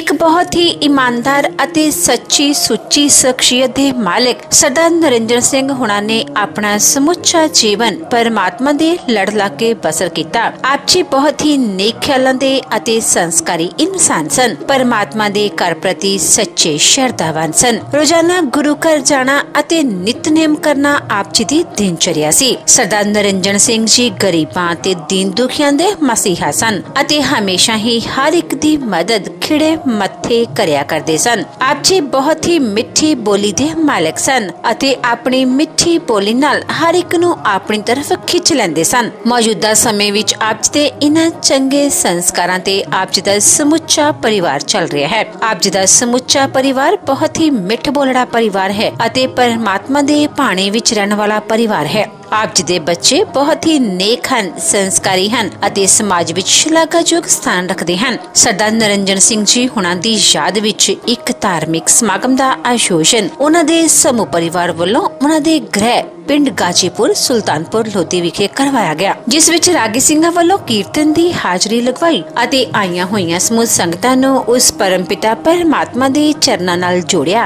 एक बहुत ही ईमानदार ਅਤੇ सच्ची सुच्ची शख्सियत ਦੇ मालिक सरदार नरेंद्र सिंह हुणा ने अपना समुचा जीवन परमात्मा दे लड़ ला के बसर किया। आप जी बहुत ही नेक ख्यालां दे ਅਤੇ संस्कारी इंसान सन। परमात्मा दे घर प्रति सच्चे शरधावान सन। रोजाना गुरु घर जाना ਅਤੇ नितनेम करना आप जी दी दिनचर्या सी। सरदार नरेंद्र सिंह जी गरीबां ते दीन दुखियां दे मसीहा सन ਅਤੇ हमेशा ही हर एक दी मदद खिड़े मत्थे करिया करदे सन। आप जी बहुत ही मिठी बोली दे मालिक सन ਅਤੇ अपनी मिठी बोली नाल हर एक नू अपनी तरफ खिंच लेंदे सन। मौजूदा समय विच आप जी दे इन्हां चंगे संस्कारां ते आप जी दा समुचा परिवार चल रहा है। आप जी दा समुचा परिवार बहुत ही मिठ बोलड़ा परिवार है ਅਤੇ परमात्मा दे भाणे विच रहन वाला परिवार है। आप जी दे बच्चे बहुत ही नेक हन, संस्कारी हन ਅਤੇ समाज विच शलाघायोग स्थान रखते हैं। सरदार नरेंद्र सिंह जी हुणां दी याद विच एक धार्मिक समागम का आयोजन उन्हां दे समूह परिवार वालों उन्हां दे गृह पिंड गाजीपुर सुल्तानपुर लोधी विखे करवाया गया, जिस विच रागी सिंघां वालों कीर्तन दी हाजरी लगवाई ਅਤੇ आईयां होईयां समूह संगतां नूं उस परमपिता परमात्मा दे चरनां नाल जोड़िया।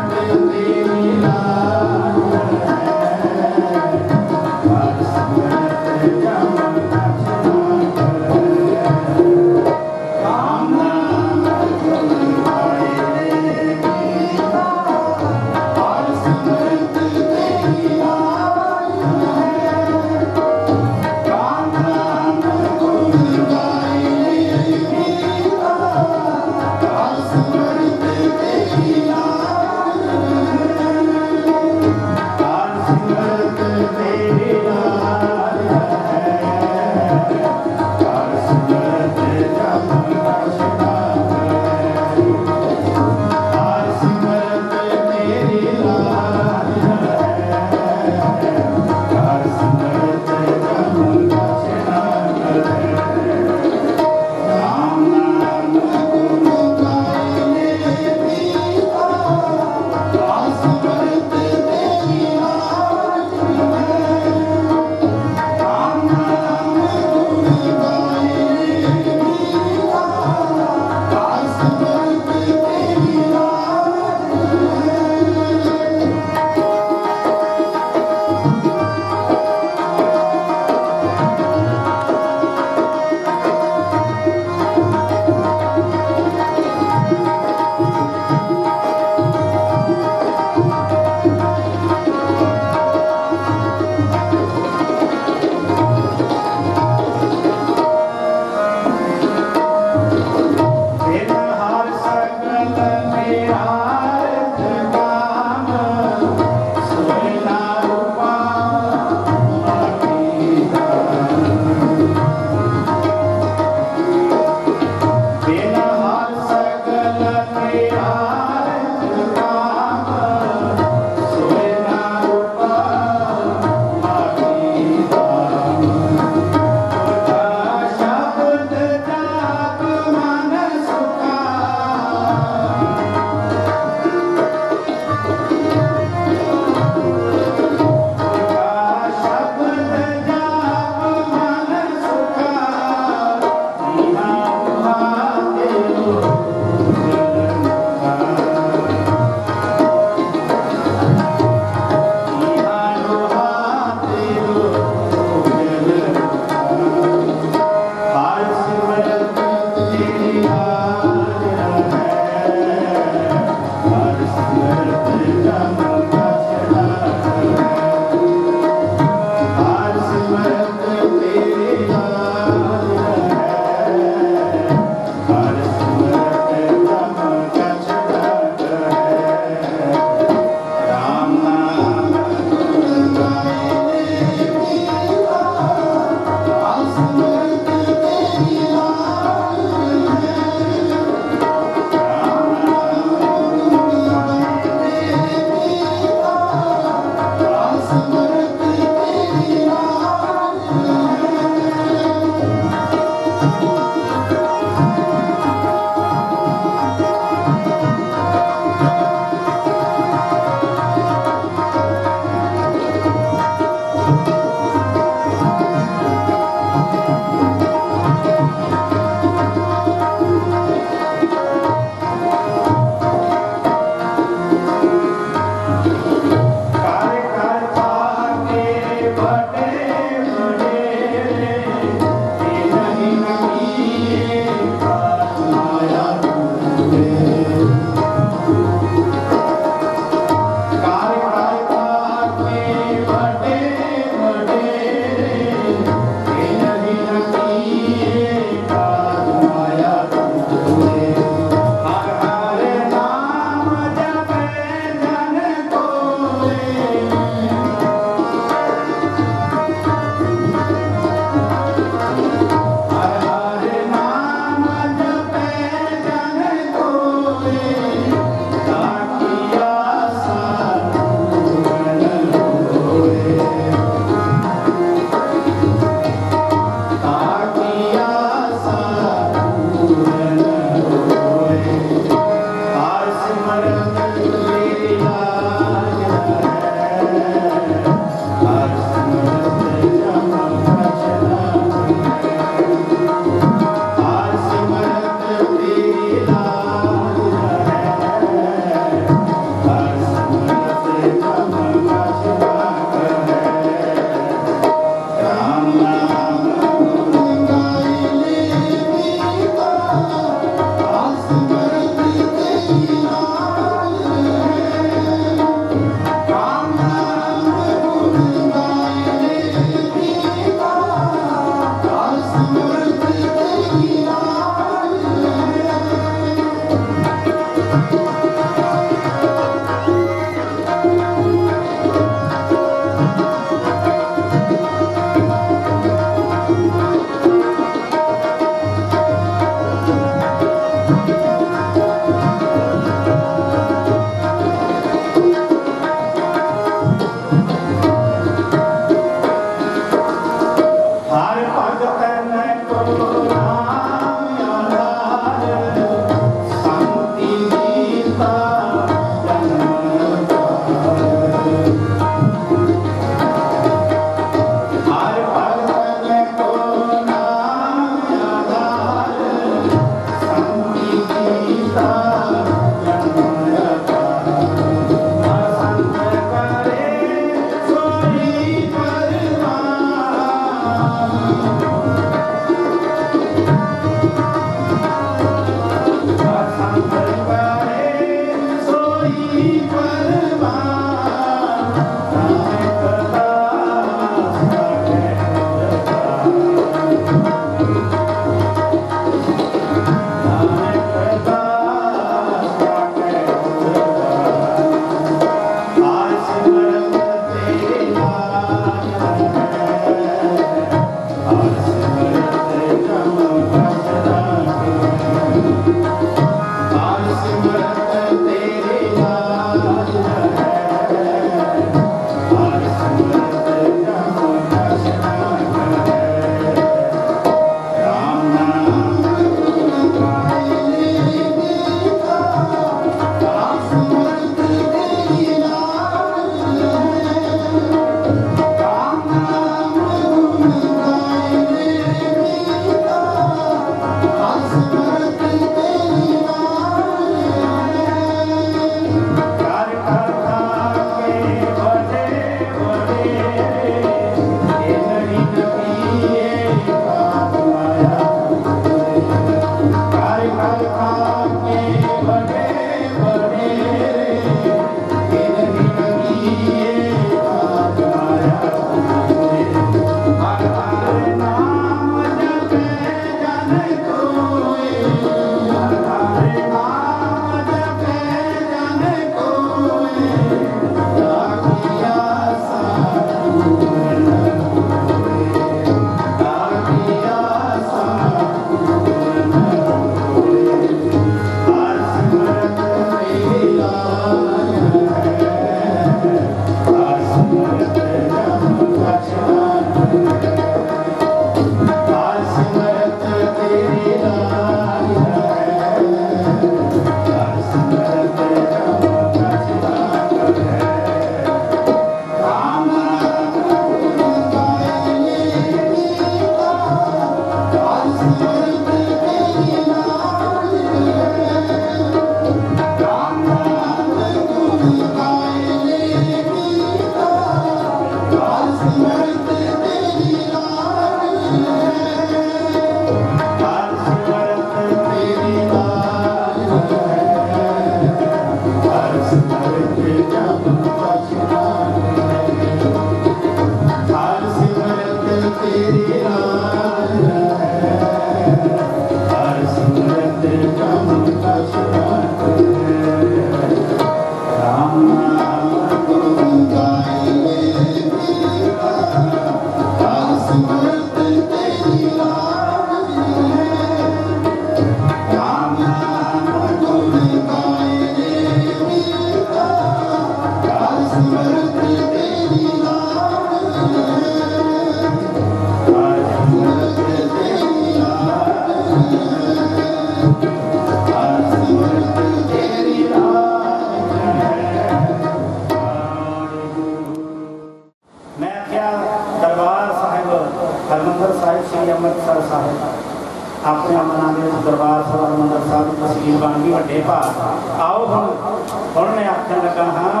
अपने मना में दरबार साहब हरमंदर साहब तस्वीर बन गई वड्डे भाग। आओ हुण मैं आखन लगा हाँ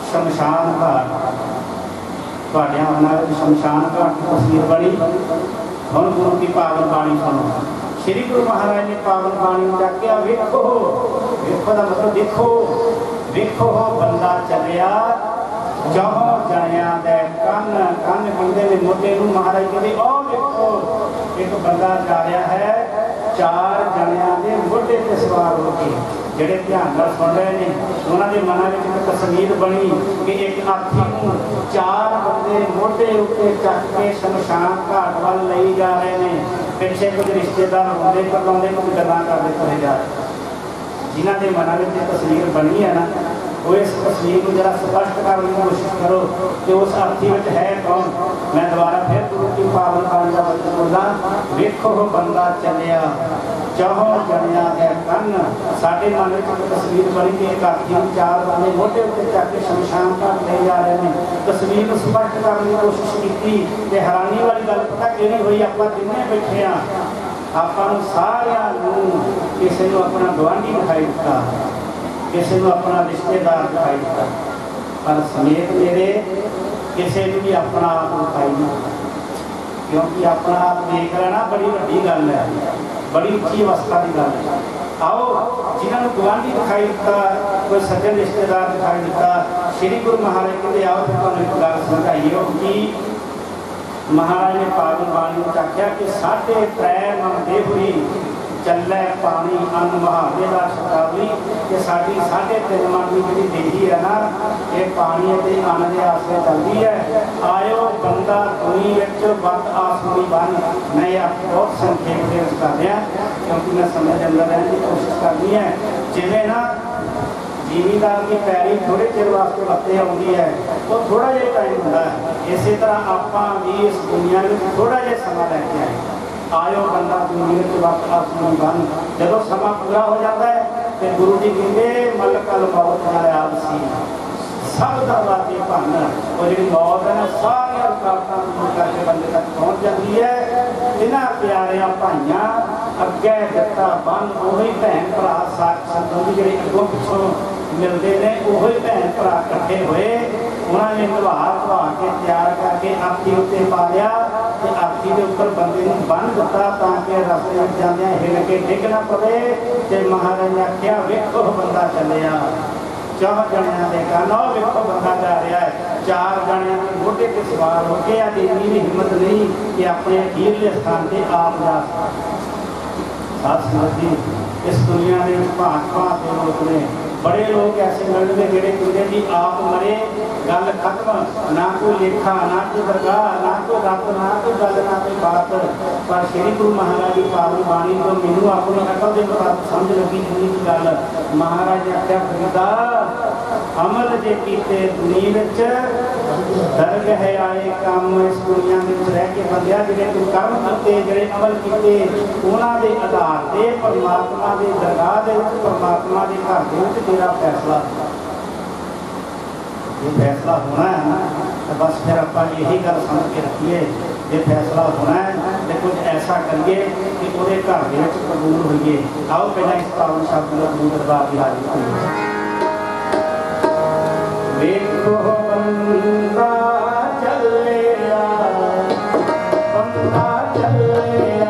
शमशान घाट तुहाडे मना में शमशान घाट की तस्वीर बनी। हुण गुरु की पावन बाणी सुनो। श्री गुरु महाराज ने पावन बाणी में आख्या वेखो वेखो का मतलब देखो वेखो बंदा चलिया जहों जाया दे कन कन बंदे ने मोटे नूं महाराज कहते ओ वेखो एक बंदा जा रहा है चार जनिया के मोटे ते सवार होके जेडे ध्यान नाल सुन रहे हैं उन्हां दे मनां विच एक तस्वीर बनी कि एक हाथी नूं चार बंदे मोटे उत्ते चक के शमशान घाट वाल लई जा रहे हैं। पिछे कुछ रिश्तेदार रोंदे करवाउंदे कुछ गल्लां करदे तुरे जा रहे जिन्हां दे मनां विच तस्वीर बनी है ना वो इस तस्वीर को जरा स्पष्ट करने की कोशिश करो कि उस अर्थी में है कौन। मैं दोबारा फिर गुरु की पावन बाणी का वचन बोला वेखो बंदा चलिया चाहो जनिया है कन। साडे मन में तस्वीर बनी कि एक अर्थी चार बंदे मोटे उत्ते चक के शमशान घाट ले जा रहे हैं। तस्वीर को स्पष्ट करने की कोशिश की ते हैरानी वाली गल पता किहड़ी होई आपां जिन्ने बैठे आ आपां नूं सारिआं नूं किसी नूं अपना गुआंढी दिखाई दिता किसी को अपना रिश्तेदार दिखाई दिता पर समेत मेरे किसी को भी अपना आप दिखाई नहीं क्योंकि अपना आप देख लेना बड़ी वड्डी गल है बड़ी उच्ची अवस्था की गल है। आओ जिन्होंने गुआंढी दिखाई दिता कोई सज्जन रिश्तेदार दिखाई दिता श्री गुरु महाराज कहते आओ फिर तुहानूं एक गल समझाइए कि महाराज ने पावन बाणी में आख्या कि 3.5 मन दे हुई चले पानी अन्न महावे का शतावली कि साड़ी 3.5 मन की जी देही है ना ये पानी के अन्न के आसरे चलती है। आयो बंदा दुनी वत आसमानी बन। मैं ये बहुत संक्षेप से कर रहा क्योंकि मैं समझ अंदर रहने की कोशिश करनी है। जिमें ना जिमीदार की पैरी थोड़े चिर वास्ते वत्ते आती है तो थोड़ा जिहा टाइम होता है। इस तरह आपां भी इस दुनिया में थोड़ा जिहा समा लैके आए आयो बंदा दुनिया के वक्त आसमानी बन। जब समा पूरा हो जाता है तो गुरु जी कहते मलक अल मौत नाल आलसी सब दरवाजे भन और जी मौत है ना सारिया रुकावटां दूर करके बंदे तक पहुँच जाती है। इन्हां प्यारियां भाइयां अगे जट्टा बन उही भैन भरा साथ संबंधी जिहड़े अगों पिछों मिलते हैं उही भैन भरा इकट्ठे होए उन्होंने नवा धवा के तैयार करके आपकी उत्ते पा लिया तो आपकी के उपर बंदे ने बन दिता ताकि रस्ते में जाने हिल के डिग ना पवे। तो महाराज ने आख्या वेखो बंदा चलिया 4 जणियां दे गाना वेखो बंदा जा रहा है 4 जणियां के मोढे ते सवार हो के आदि इन्नी हिम्मत नहीं कि अपने अखीरले स्थान से आप जा साथ समझी। इस दुनिया में भांत भांत के लोग ने बड़े लोग ऐसे मिलते जोड़े कहते जी आप मरे गल खत्म ना कोई लेखा ना कोई दरगाह ना कोई रब ना कोई गल ना कोई बात। पर श्री गुरु महाराज की पावन बाणी को मैनू अपनी अकल के मुताबिक समझ लगी दुनी की गल। महाराज ने आख्या फरीदा अमल जे कीते दुनिया दर्ग है आए काम इस दुनिया में रह के बंदिया जिहड़े तू कर्म कीते जिहड़े अमल कीते उन्हां दे आधार ते परमात्मा दे दरगाह दे विच परमात्मा दे घर दे विच तेरा फैसला ये फैसला होना है ना। तो बस फिर आप यही गल समझ के रखिए ये फैसला होना है तो कुछ ऐसा करिए कि वो घर के विच कबूल होइए। आओ पहला इस पावन शब्द को गुरु दरबार की हाजिर करिए। देखो बंदा चलिया बंदा चलिया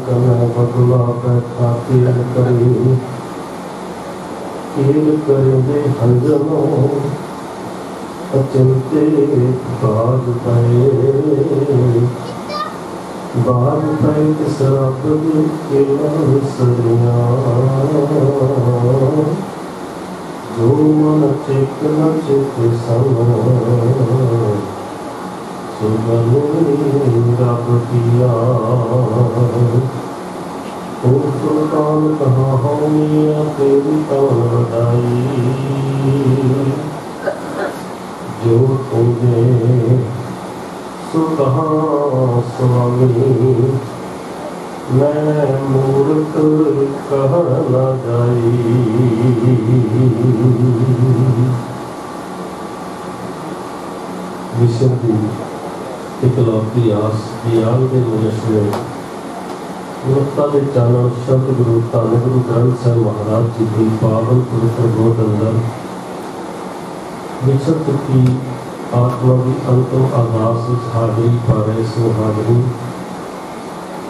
कमें बदला बैठा केल करे दे हंजनों अचिंते बाज पे किस रब के सरिया जो मन चेक न चेक सन रब दिया ओ सुल्तान कहाँ हो मियाँ तेरी कौन बधाई जो तुझे सो कहाँ स्वामी मैं मूर्ख कह न जाई। विश्व की इकलौती आस ज्ञान के मुजस्मे गुरता के चानन शब्द गुरु धन गुरु ग्रंथ साहिब महाराज जी की पावन पवित्र गोद अंदर विचर चुकी आत्मा की अंतिम आगास हाजिरी पा रहे सो हाजिरी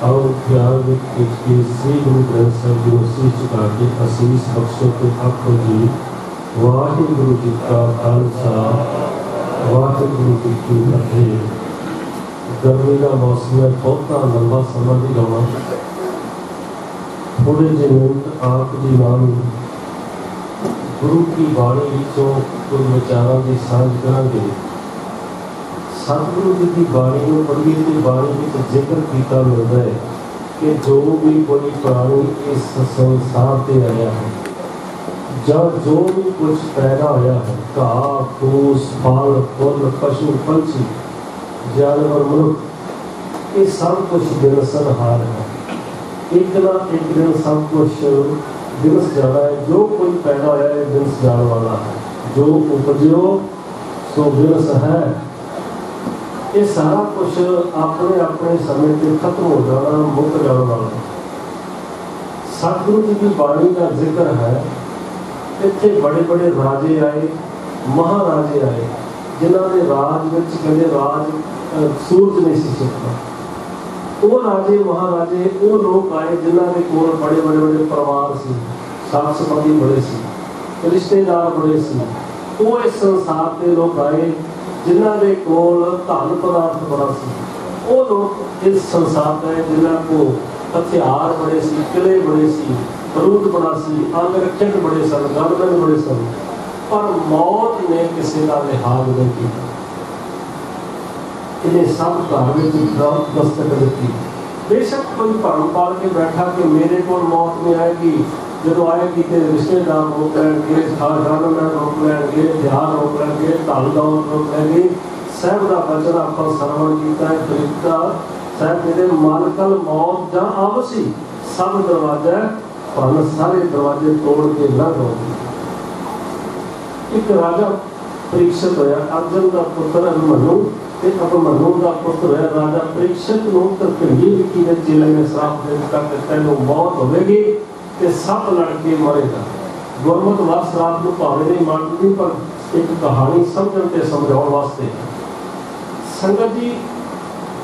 आओ प्यार के श्री गुरु ग्रंथ साहिब जी को शीश झुका के असीस बख्शो के आखो जी वाहिगुरु जी का खालसा वाहिगुरु जी की फतेह। गर्मी का मौसम है, बहुता लंबा समय नहीं लाना, थोड़े जे मिनट आप जी नाल गुरु की बाणी विचों कुछ विचारों की साझ करांगे। सतगुरु जी की बाणी को पढ़िए तो बाणी में जिक्र किया मिलता है कि जो भी कोई प्राणी इस संसार से आया है ਜਾਂ जो भी कुछ पैदा होया है घाह फूस फल फुल पशु पंछी जानवर मनुष्य ये सब कुछ दिनसनहार है। एक ना एक दिन सब कुछ दिवस जाना है। जो कोई पैदा होया है दिवस जाने वाला है। जो उपजो सो दिवस है। ये सारा कुछ अपने अपने समय पे खत्म हो जाना मुक जाने वाला है। सतगुरु जी की बाणी का जिक्र है। इतने बड़े बड़े राजे आए महाराजे आए जिन्होंने राज में कहते राज सूरज नहीं सी सकता। वो राजे महाराजे वो लोग आए जिन्होंने कोल बड़े बड़े बड़े परिवार से साफ संबंधी बड़े से रिश्तेदार बड़े से वो इस संसार के लोग आए जिन्होंने कोल धन पदार्थ बड़ा सी। वो लोग इस संसार के जिन्हों को हथियार बड़े सी किले बड़े सी बरूद बड़ा सी अंग रक्षक बड़े सन गणगण बड़े सन पर मौत ने किसी का लिहाज नहीं किया। इन्हें सब घर में दस्तक दी। बेशक कोई भरम पाल के बैठा कि मेरे को मौत नहीं आएगी जो आएगी तो रिश्तेदार रोक लैंगे खानदान रोक लैंगे ध्यान रोक लैंगे धन दौलत रोक लैंगे। साहब का वचन आप सरवण किया है फरीदा साहब मेरे मालकल मौत जा आवसी सब दरवाजा भावें सारे दरवाजे तोड़ के न दो। एक राजा परीक्षित होया अर्जुन का पुत्र अभिमन्यु अभिमन्यु का पुत्र है राजा परीक्षित तरकंडी विकी ने जिले में श्राप दे दिता कि तेनों मौत होगी ते सब लड़के मरेगा। गुरमत वास श्राप को भावे नहीं मानती पर एक कहानी समझण ते समझाउण वास्ते संगत जी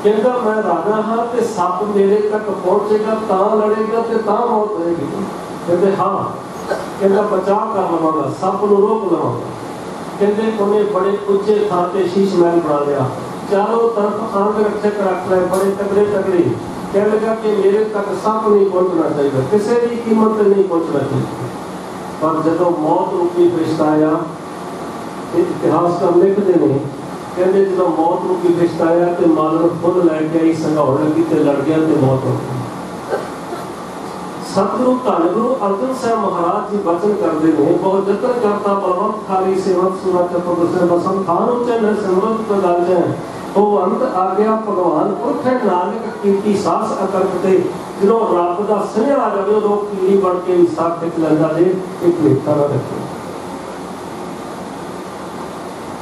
कहता मैं राजा हाँ तो सप मेरे तक पहुंचेगा ता लड़ेगा तो ता मौत होगी। कहते हाँ कहता बचाव कर लवांगा सप को रोक लवांगा। कहते उन्हें बड़े उच्चे थां ते शीश महल बना लिया चारों तरफ अंग रक्षक रख रहे बड़े तगड़े तगड़े। कह लगा कि मेरे तक सप नहीं पहुंचना चाहिए किसी भी कीमत नहीं पहुंचना चाहिए। पर जब मौत रूपी फरिश्ता आया इतिहास का लिखते हैं कहते जो मौत रूपी फरिश्ता आया तो मालन खुद लैके आई संघाउण लगी तो लड़ गया तो मौत हो गई। सतगुरु धन गुरु अर्जन साहब महाराज जी वचन करते हैं बहुत जतन करता बलवंत खाली सेवक सुना चतुर्दश बसम खान उच्च न सिमरत प्रदान है ओ अंत आ गया भगवान पुरख है नानक कीर्ति सास अकर्पते जो रब का स्नेह आ जाए लोग कीड़ी बन के साथ खिच लैंदा जे एक लेखा ना रखे।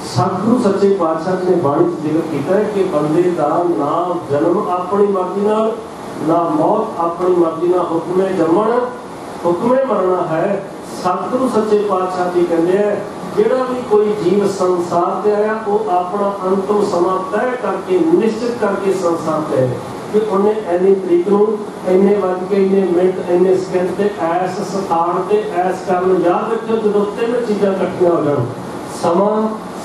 सतगुरु सच्चे पातशाह ने बाणी जिक्र किया है कि बंदे का ना जन्म अपनी मर्जी नाल ना मौत अपनी मर्जी नाल हुक्मे जमण हुक्मे मरना है। सतगुरु सच्चे पातशाह जी कहते हैं जेड़ा भी कोई जीव संसार से आया वो अपना अंतिम समा तय करके निश्चित करके संसार से कि उन्हें इन्नी तरीक नूं इन्ने वज के इन्ने मिनट इन्ने सेकंड ते ऐस स्थान ते ऐस कारण याद रखियो जो 3 चीज़ां इकट्ठियां हो जाण समा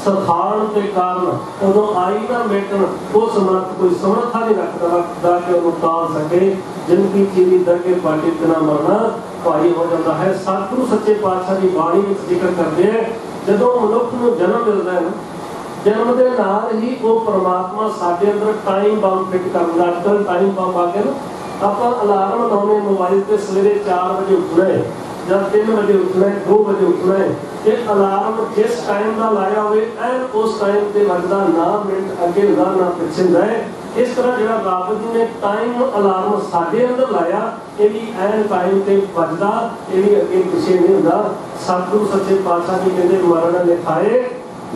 स्थान के कारण उदों आई ना मेटन वो समर्थ कोई समर्था नहीं रखता कि उन्होंने टाल सके जिनकी चीरी दरगे पाटी बिना मरना भाई हो जाता है। सतगुरु सच्चे पातशाह की बाणी में जिक्र करते हैं जो मनुख को जन्म मिलता है जन्म के नाल ही वो परमात्मा साडे अंदर टाइम बम फिट करता। अजकल टाइम बम आ गया ना आप अलार्म लाने मोबाइल से सवेरे 4 बजे उठना है या 3 बजे उठना है 2 बजे उठना है ये अलार्म जिस टाइम का लाया हो एन उस टाइम से लगता ना मिनट अगे होगा ना पिछे जाए। इस तरह जो रब जी ने टाइम अलार्म साडे अंदर लाया ये भी एन टाइम से बजदा ये भी अगे पिछे नहीं होता। सतगुरु सच्चे पातशाह जी कहते मरण लिखाए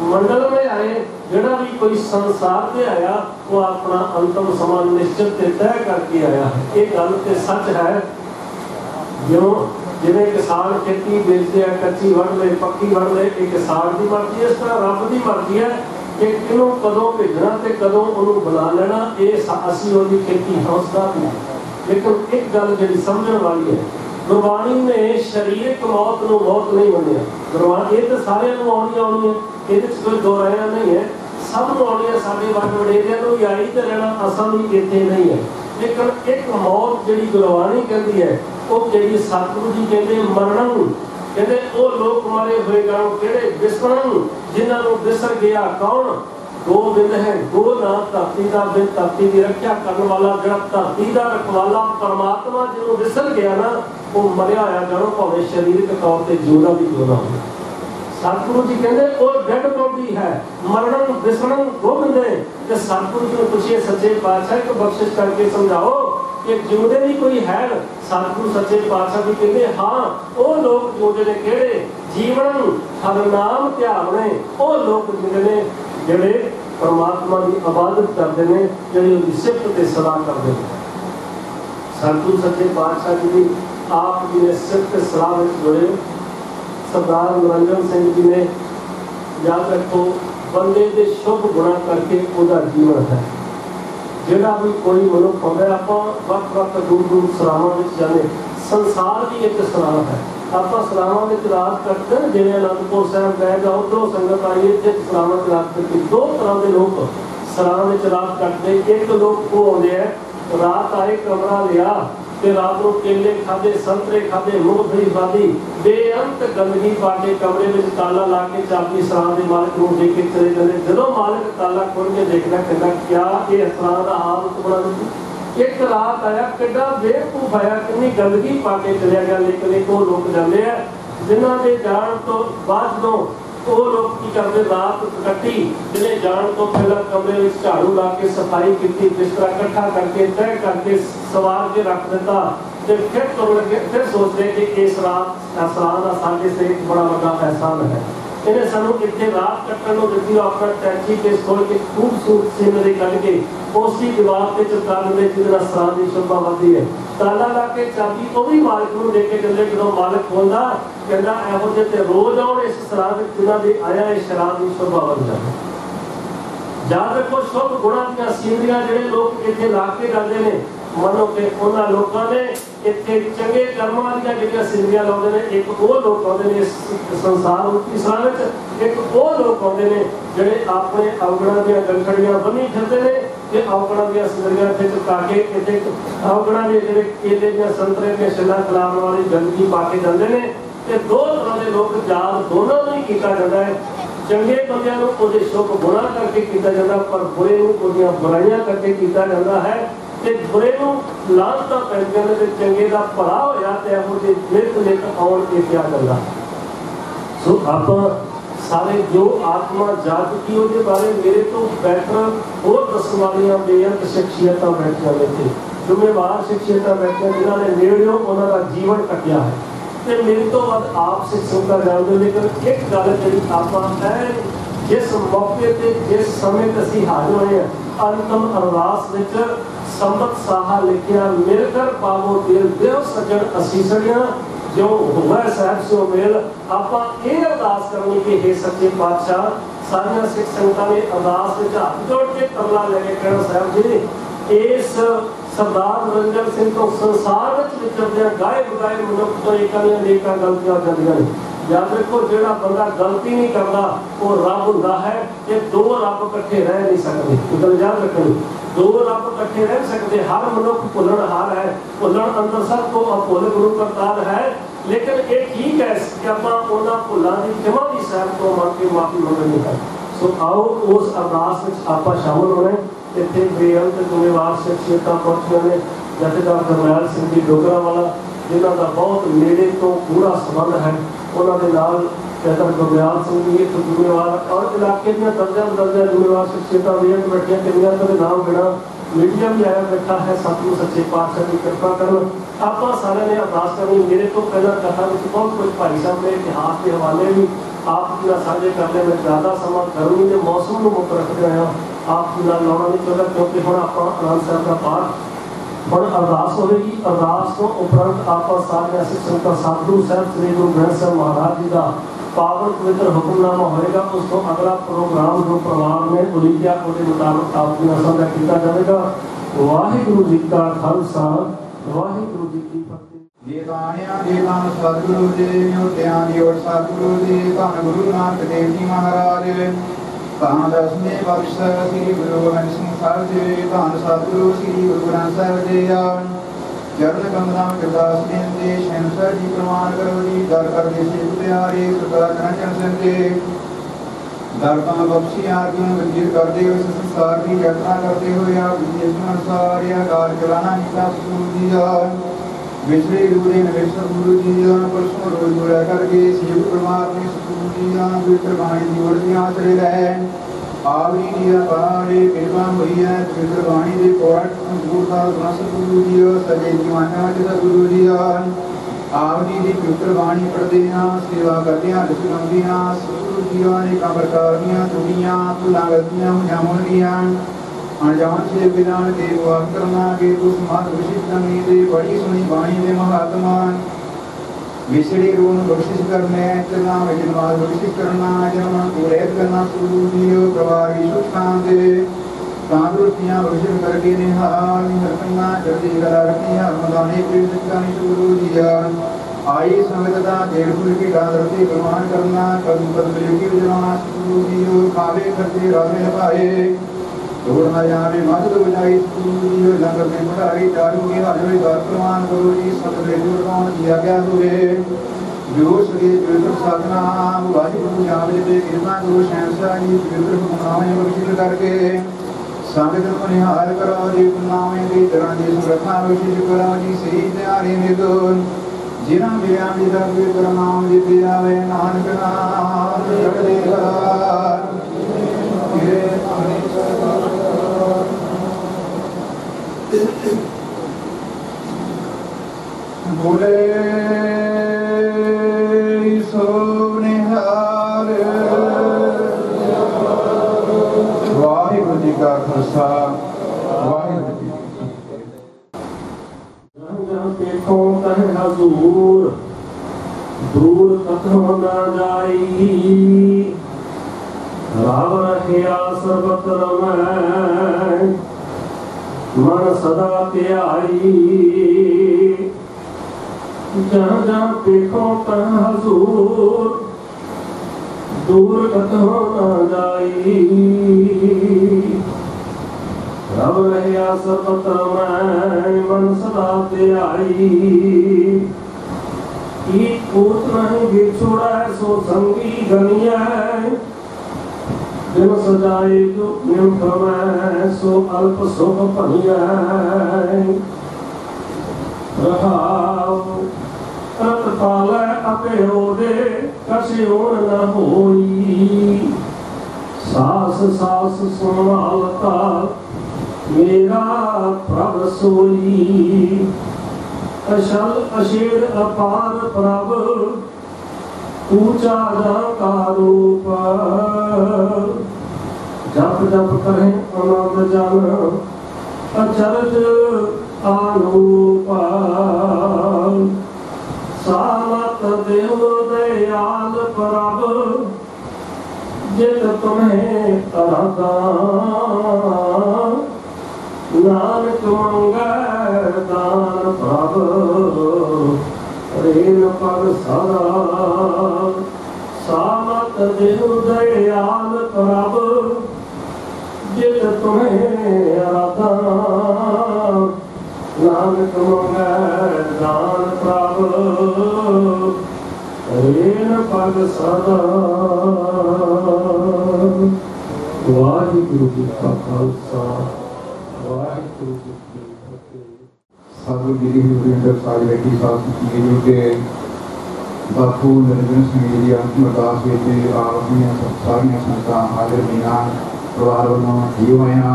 मंडल में आए जड़ा भी कोई संसार से आया वो अपना अंतिम समा निश्चित तय करके आया। ये गल तो सच है जो जिन्हें किसान खेती बेचते हैं कच्ची वढ़ ले पक्की वढ़ ले एक किसान की मर्जी है। इस तरह रब की मर्जी है कि किनों कदों भेजना तो कदों उन्होंने बुला लेना ये असी उनकी खेती हौसला भी। लेकिन एक गल जी समझने वाली है गुरबाणी ने शरीरक मौत को मौत नहीं मनिया। गुरबाणी ये तो सारे आनी आनी है ये कोई दो राया नहीं है सब आनी है। साढ़े वड वडेरिया भी आई तो रहना असा भी इतने नहीं है। लेकिन एक मौत जी गुरबाणी कहती है वो जी सतगुरु जी कहते मरण कहते वो लोग मारे हुए गाँव केड़े विसरण जिन्होंने विसर गया कौन दो बिंद है दो नाम धरती का बिंद धरती की रक्षा करने वाला जरा धरती का रखवाला परमात्मा जो विसर गया ना वो मरिया आया जानो भावे शरीरक तौर पर जिंदा भी जिंदा हो। सतगुरु जी कहते वो डेड बॉडी है मरण विसरण दो बिंद है। सतगुरु जी ने पूछिए सच्चे पातशाह को बख्शिश करके समझाओ कि जिंदे भी कोई है। सतगुरु सच्चे पातशाह जी कहते हाँ वो लोग जिंदे ने केड़े जीवन हर नाम ध्यावने वो लोग जिंदे ने जेड़े परमात्मा की इबादत करते हैं जेड़ी उसकी सिफत ते सलाह करते हैं। सतगुरु सच्चे पातशाह जी की आप जी ने सिफत सलाह में जुड़े सरदार मनोरंजन सिंह जी ने याद रखो बंदे के शुभ गुणा करके उसका जीवन है। जोड़ा भी कोई मनुख होता आप वक्त वक्त दूर दूर सरावां जाने संसार की एक सराह है आप सरावां रात करते हैं जिन्हें आनंदपुर साहब गए जाओ उधरों संगत आई है सरावां रात करके दो तरह के लोग सराह रात कटते। एक लोग वो आते हैं रात आए कमरा लिया ते रात को केले खादे संतरे खादे मूंगफली खादी बेअंत गंदगी पाके कमरे में ताला ला के चाबी सराह के मालिक को दे के चले जाते। जो मालिक ताला खोल के देखना कहता क्या ये सराह का हाल बड़ा एक रात आया किड्डा बेवकूफ आया कितनी गंदगी पाके चलिया गया। लेकिन एक वो लोग जाते हैं जिन्हों के जान तो बाद दो वो लोग की करते रात कट्टी जिन्हें जान तो पहला कमरे में झाड़ू ला के सफाई की बिस्तरा इकट्ठा करके तय करके सवार के रख देता। जब फिर तो लगे फिर सोचते कि इस रात एहसान का साढ़े से एक बड़ा बड़ा एहसान है। इन्हें सानू इतने रात कट्टन दी अपना टैची के खोल के खूबसूरत सीनरी कट के उसी दीवार से चिपका देंगे जिसका सराह की शोभा बढ़ती है। ताला ला के चाबी वो भी मालिक को देके चलते जो मालिक खोलता कहता एहो जे रोज आउण इस सराह जिन्हों की आया इस शराब की शोभा बढ़ जाए। याद रखो शुभ गुणा दी सीनरियां जिहड़े लोग इत्थे ला के जाते हैं मनो कि उन्होंने लोगों ने इतने चंगे कर्मां दी जिहड़ियां सीनरियां लाउंदे ने। एक वो लोग आउंदे ने संसार रूपी सराह विच एक वो लोग आउंदे ने जिहड़े अपने अवगुणां दी गंठड़ियां बन्नी फिरदे ने ते अवगुणां दी सीनरियां ते चुका के इत्थे अवगुणां दे जिहड़े केले दी संतरे दे छिल्ला खिलाउण वाली गंदगी पा के जांदे ने। ते दो तरह के लोग याद दोनों नहीं किया जाता है। चंगे बंदियां नूं उहदे शुभ गुणा करके किया जाता पर बुरे नूं उहदियां बुराइयां करके किया जाता है। ते बुरे नूं लानतां पैंदियां ने ते चंगे दा भला होया ते इहो जे नित नित आउण के क्या करदा। सो आपां सारे जो आत्मा जा चुकी उसके बारे मेरे तो बेहतर और दसण वालियां बेअंत शख्सियतां बैठियां ने थे जिम्मेवार शख्सियतां बैठियां जिन्होंने नेड़ियों उन्होंने जीवन कटिया है। ते मेरे तो वध आप सिख सुनता जाओगे। लेकिन एक गल जी आप जिस मौके ते जिस समय ते असीं हाज़र होए हैं अंतम अरदास विच संबत साहा लिखिया मिलकर पावो दिल देव सज्जन असीसड़ियां जो हुआ साहब सो मेल। आपां ये अरदास करनी कि हे सच्चे पातशाह सारियां सिख संगतां ने अरदास विच हाथ जोड़ के तरला लेके कहना साहब जी इस सरदार नरिंदर सिंह तो संसार विचरदे गाए बगाए मनुख तो एक गलतियां करदियां ने। याद रखो जिहड़ा बंदा गलती नहीं करता वो रब हुंदा है। ये दो रब इकट्ठे रह नहीं सकते। गल याद रखनी, दो रब इकट्ठे रह सकते। हर मनुख भुलणहार है, भुलन अंदर सब को अभुल गुरु करतार है। लेकिन ये ठीक है कि आप उन्होंने भुलों की क्षमा भी साहब को मन के माफी मंगनी है। सो आओ उस अरदास आप शामिल होने। इतने बेअंत जिम्मेवार शख्सियत पहुंचिया ने, जथेदार करनैल सिंह जी डोगरा वाला जिन्हों का बहुत नेड़े तो पूरा संबंध है, उन्होंने नाल जथेदार गुरदयाल सिंह जी एक जिम्मेवार और इलाके दर्जा बदर्जा जिम्मेवार शख्सियत बेअंत बैठिया किनिया तो नाम बिना मीडिया भी आया बैठा है। सतगुरु सच्चे पातशाह की कृपा करन। आप सारे ने अरदास करनी। मेरे तो पहला कथा में बहुत कुछ भाई साहब ने इतिहास के हवाले भी आप साझे करने में ज़्यादा समा गर्मी के मौसम को मुक्त रखते हैं आप लाना नहीं चाहता, क्योंकि हम आप आनंद साहब का पाठ हम अरदास होगी। अरदास तो उपरंत आप सारे ऐसे संगत सतगुरु साहब श्री गुरु ग्रंथ साहब महाराज जी का पावन पवित्र हुक्मनामा होएगा। उसको अगला प्रोग्राम जो परिवार में उलीकिया के मुताबिक आपकी साझा किया जाएगा। वाहिगुरु जी का खालसा, वाहिगुरू जी की फतेह। ये बाणियां दे धन सतगुरु जी, न्योतियां दी ओर सतगुरु जी, धन गुरु नानक देव जी महाराज, धन दसवें वर्ष श्री गुरु गोबिंद सिंह साहिब जी, धन सतगुरु श्री गुरु ग्रंथ साहिब जी चरण कमला में गुरदास देव जी, शहनशाह जी प्रमाण करो जी, दर कर दे से प्यारे सरदार चरण सिंह जी, दरबां बख्शी आर्यों वंजित करते हुए संसार की यात्रा करते हुए आप अनुसार कार चलाना निकला सतगुरु जी विछड़े रूरे नवेश गुरु जी परसों रोज जोड़ा करके शिव परमात्मा सतगुरु जी पवित्र वाणी की ओर दिया चले रहे आवरी दिया बारे कृपा हुई है पवित्र वाणी के कोट गुरदास सतगुरु जी सजे दीवाना सतगुरु जी आवरी दी पवित्र वाणी पढ़ते हैं सेवा करते हैं दुष्कर्मी सतगुरु जी ने का प्रकार दियां दुनिया भुला गलतियां मुझामुंडियां अनजान से विधान के वाक करना के कुछ मार्ग विशिष्ट करनी दे बड़ी सुनी वाणी में महात्मा विसड़ी रून बख्शिश करने चलना में जन्माल बख्शिश करना जन्म को रहित करना सतगुरु जी प्रभावी सुखान दे तंदुरुस्तियां बख्शिश करके निहाल निहरना जल्दी करा रखियां मदाने प्रेरित करनी सतगुरु जी आई संगतता देर फूल की डालते प्रमाण करना कदम कदम की जमाना सतगुरु जी खावे करते रामे पाए तोड़ना जावे मत तो बजाई सतगुरु जी लंगर में बढ़ाई चालू के हाजरी द्वार प्रमाण गुरु जी सतगुरु जोड़ना दिया गया हुए जो श्री पवित्र साधना वाहिगुरु जावे पे कृपा गुरु शहनशाह जी पवित्र हुक्मनामे बख्शिश करके संगत को निहाल करो जी हुक्मनामे की तरह जी सुरक्षा बख्शिश करो जी सही त्यारे निर्दोष जिना बिया विदा पवित्र नाम जी पियावे नानक नाम जगदेगा बोले सो निहाल वाहिगुरु जी का खालसा वाहिगुरु जी देखो कहे हजूर दूर कथों न जाई राव रखिया सर्वत रमै मन सदा त्याई जहाँ जहाँ देखो तहाँ हजूर दूर कथों न जाई रब रहिया सर्वत रमै मन सदा त्याई पूत नहीं बिछुड़ा सो संगी गनिया दिन सजाए जो निम्फ में सो अल्प सुख पनिया रहाव रत पाले अपे ओदे कसे ओण न होई सास सास संभालता मेरा प्रभ सोई अशल अशेर अपार प्रभ ऊंचा का रूप जप जप करें अनंत जन अचरज आनूप सामत देव दयाल प्रभ जित तुम्हें अरदा नानक मंगल दान प्रभ रेन पग सदा सामत देव दयाल प्रभ जित तुम्हें आराधा नानक मंगल दान प्रभ रेन पग सदा। वाहिगुरु जी का खालसा वाहिगुरु जी की फतेह। साधु गिरी हरिंदर साहिब बैठी साथ गिरी के बापू नरेंद्र सिंह जी अंतिम अरदास में आपनियां सारियां संगतां हाजिर होईयां परिवार वालों जीव आया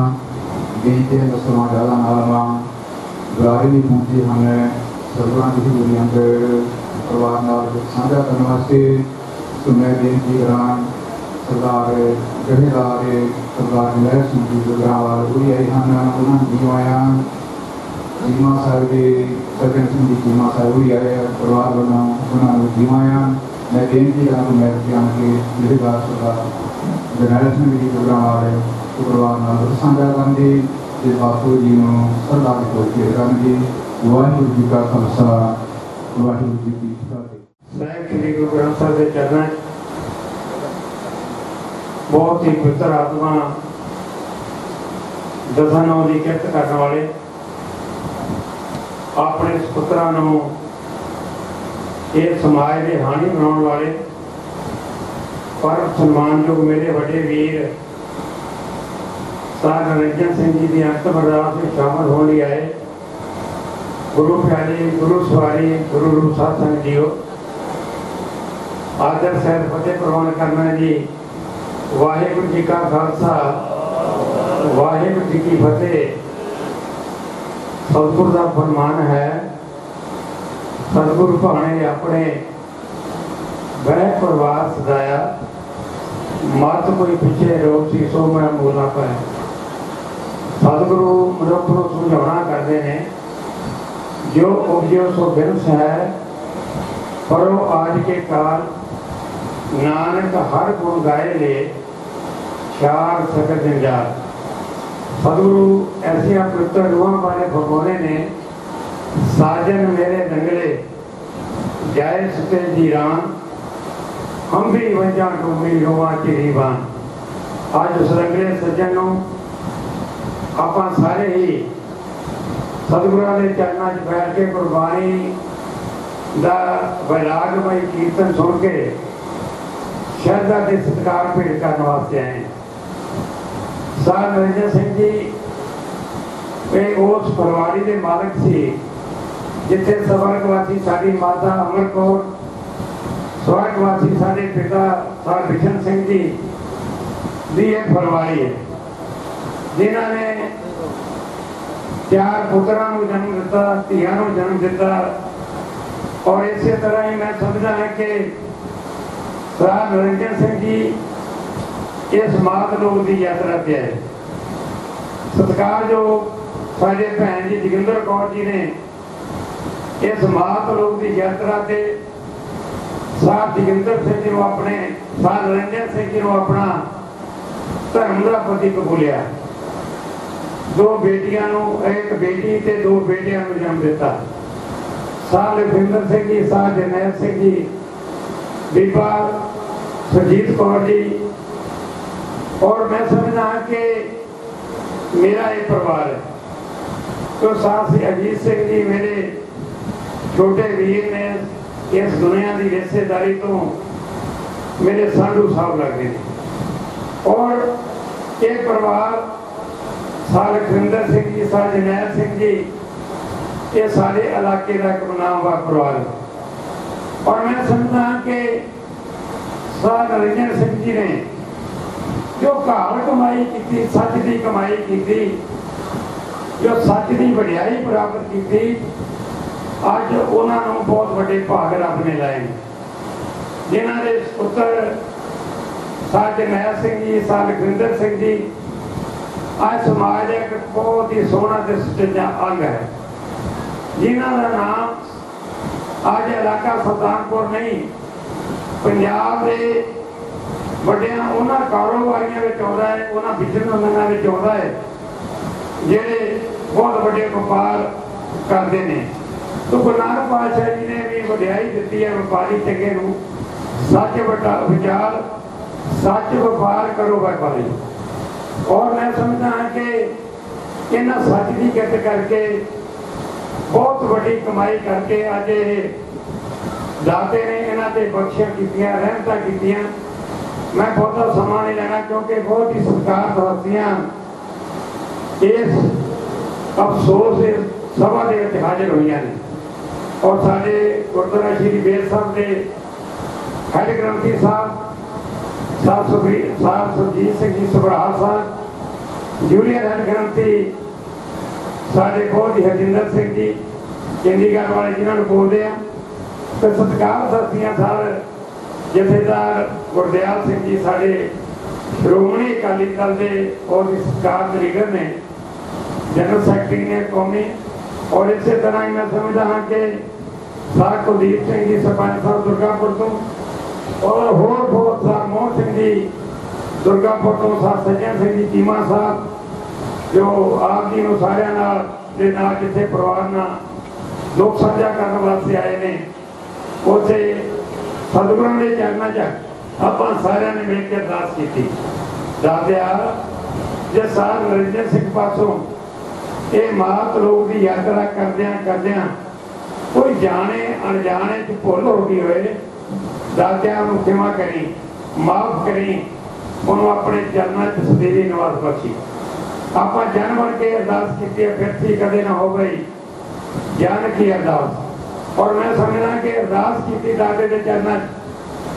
बेनती है दसवां ज़्यादा नालवा बुलारे भी पहुंचे हैं सरवरां गिरी हरि अंदर परिवार नाल साझा करने वास्ते। तो मैं बेनती करा सरदार जहेदार सरदार लहर सिंह जी गुजरावाल वही आए हैं उन्होंने जीव आया चीमा साहब के सज्जन सिंह जी चीमा साहब भी आए परिवार वालों उन्होंने जीवाया। मैं बेनती करा तो मैं जान के जहेदार सरदार जरनैल सिंह जी गुजरावाल तो परिवार नाल साझा करने ते बापू जी को सरदार को करने। वाहिगुरू जी का खालसा वाहिगुरू जी की फतेह। मैं श्री गुरु ग्रंथ साहिब के चरणों बहुत ही पवित्र आत्मा दसां नौ की किरत करने वाले अपने सुपुत्रा समाज के हानि बनाने वाले परम सम्मानयोग मेरे बड़े वीर सर नरिंजन सिंह जी की अंतिम अरदास में शामिल होने आए गुरु प्यारे गुरु सवारी गुरु रूप सत्संग जीओ आदर सहित फतेह प्रवान करना जी। वाहिगुरू जी का खालसा वाहिगुरू जी की फतेह। सतगुरु का फरमान है सतगुरु भाने अपने वह परिवार सजाया मत कोई पिछे रोग सी सो मैं मूला पाया। सतगुरु मनुख को समझाना करते हैं जो उपजो सो बिरस है परो आज के काल नानक हर गुण गाए ले चार सकत जंजाल। सतगुरु ऐसिया पवित्र रूहां वाले भगवाने ने साजन मेरे दंगले जाए सुते जीरान हम भी वंजा डूमी रोआ चिरीबान। आज उस रंगले सज्जन आप सारे ही सतगुरुओं के चरणों च बैठ के गुरबाणी का वैरागमय कीर्तन सुन के श्रद्धा के सत्कार भेंट करने वास्ते आए। सर नरिंजन सिंह जी वे उस परिवारी के मालिक सी जिथे स्वर्गवासी साडी माता अमर कौर स्वर्गवासी साडे पिता सर बिशन सिंह जी दी एक परिवारी है जिन्होंने चार पुत्रां नूं जन्म दिता धीआं नूं जन्म दिता। और इस तरह ही मैं समझदा है कि सर नरिंजन सिंह जी इस मात लोग की यात्रा पे आए। सत्कार जो साडे भैन जी जोगिंदर कौर जी ने इस मात लोग की यात्रा से सर जोगिंदर सिंह जी अपने सर नरिंजन सिंह जी अपना धर्म का पति कबूलिया। दो बेटियां एक बेटी ते दो बेटियां जन्म दिता। Sir Lakhwinder Singh ji sir Jarnail Singh ji Biba Surjit Kaur ji. और मैं समझना कि मेरा एक परिवार है तो साथ ही अजीत सिंह जी मेरे छोटे वीर ने इस दुनिया की रिश्तेदारी तो मेरे साधु साहब लगते हैं। और एक परिवार सर लखविंदर सिंह जी सर जरनैल सिंह जी ये सारे इलाके का एक नामवर परिवार है। और मैं समझता कि सर नरिंजन सिंह जी ने जो घर कमाई की सच की कमाई की जो सच की वडियाई प्राप्त की अज उन्होंने बहुत बड़े भाग रब ने लाए जिन्होंने पुत्र सर जरनैल सिंह जी सर लखविंदर सिंह जी आज समाज एक बहुत ही सोहना ते सुचेजा अंग है जिन्हों का नाम आज इलाका सुल्तानपुर नहीं पंजाब के वड्डियां उन्होंने कारोबारियों में आता है उन्होंने बिजनेसमैनों में आता है ਜਿਹੜੇ बहुत बड़े व्यापार करते हैं। तो गुरु नानक पातशाह जी ने भी वधियाई दी है व्यापारी चंगे नूं, सच विचार सच व्यापार करो व्यापारी। और मैं समझदा हाँ कि इन्हां सच की कित करके बहुत बड़ी कमाई करके अज दाते ने इन्हां ते बख्शियां कीतियां, रहमतां कीतियां। मैं बहुता समा नहीं लेना क्योंकि बहुत ही सत्कार हस्तियां इस अफसोस सभा के हाजिर हुई ने। और साढ़े गुरुद्वारा श्री बेर साहब के हेड ग्रंथी साहब सुरजीत सिंह जी सबराल साहब, जूनियर हेड ग्रंथी साढ़े बहुत ही हरजिंदर सिंह जी चंडीगढ़ वाले जिन्होंने बोलते हैं, तो सत्कार हस्तियां सर जथेदार गुरदयाल सिंह जी साढ़े श्रोमणी अकाली दल के बहुत ही सत्कार लीडर ने, जनरल सैकटरी ने कौमी। और इस तरह ही मैं समझता हाँ कि सार कुलदीप सिंह जी सरपंच साहब दुर्गापुर तो, और होर बहुत सार मोहन सिंह जी दुर्गापुर तो, सार सज्जन सिंह जी चीमा साहब जो आप जी सारिया जिथे परिवार ना दुख साझा करने वास्ते आए ने, उसे सतगुरां के चरणों च आपां सारिਆਂ ने मिल के अरदास की। दादिया जे सार नरिंदर सिंह पासों ये मात लोग की यात्रा करदियां कोई जाने अनजाने च भुल हो गई होए, दादिया नूं क्षमा करी, माफ करी, उन्होंने अपने चरणों च सदैवी निवास बख्शी। आपां जन बन के अरदास की, फिर थी कदे ना हो गई ज्ञान की अरदास। और मैं समझना कि अरदास की दादे के चरणों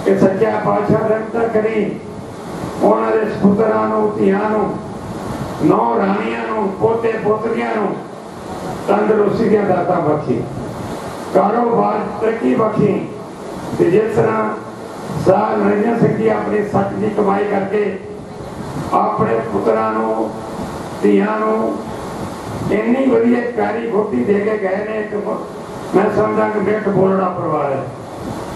कि सच्चा पातशाह रहमत करी, उन्होंने पुत्रां नूं धीआं नूं नौ राणियां नूं पोते पोतरियां नूं तंदुरुस्ती दी दातां बख्शी, कारोबार तरक्की बख्शी। जिस तरह सार नरिंदर सिंह जी अपनी सच की कमाई करके अपने पुत्रां नूं धीआं नूं इन्नी वधिया प्यारी गोटी दे के गए ने, मैं समझदा कि मिठ बोलना परिवार है।